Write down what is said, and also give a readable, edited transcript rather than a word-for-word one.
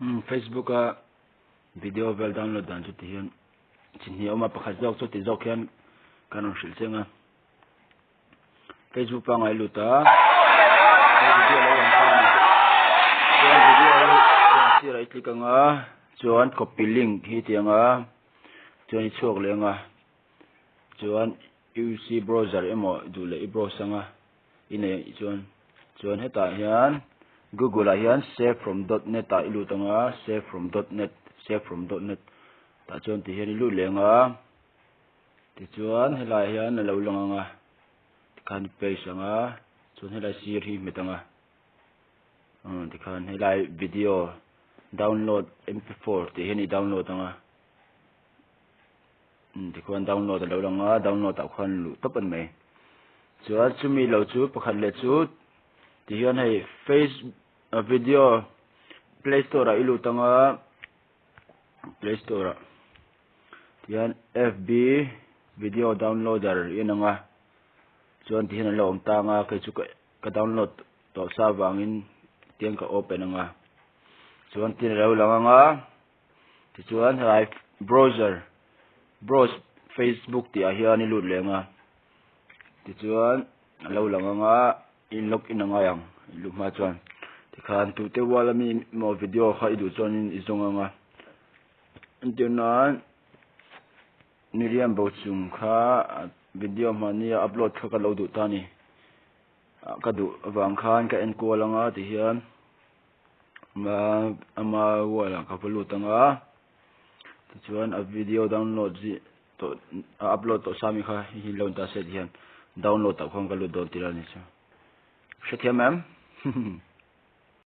Facebook video vel download dan chu ti hian chin hi oma pakhat jok chu ti jok hian kanon hrilh chenga Facebook pa ngai luta video lo wan pa video right click anga chuan copy link hi tianga chuan chok lenga chuan UC browser emo dule I browser anga ine chuan heta hian Google hian save from .net ta ilutanga save from .net ta chuan ti hian ilu lenga ti chuan helai hian lo langanga kan paste anga chuan helai sir hi metanga ti khan helai video download mp4 ti hian I download anga ti khan download lo langa download ta khan lu topan mai chuan chumi lo chu pakhat le chu ti hian hei Facebook video Play Store ilu tanga Play Store tian FB video downloader inanga chuan ti hian lo om tanga ke chu ka download to sa wangin tiang ka open anga chuan tin lo langa ti chuan hai browse Facebook ti a hian I lut lenga ti chuan lo langa in log in anga yang lu ma chuan khan tu te wala mi mo video kha idu chonin izonganga intunan Miriam Bochung kha video mani upload kha ka lo du tani ka du wang khan ka en ko langa ti hian ama wala ka pulu tanga ti chuan a video download ji to upload to sami kha hi lo ta set hian download ta khong ka lu don tirani cha shakya ma'am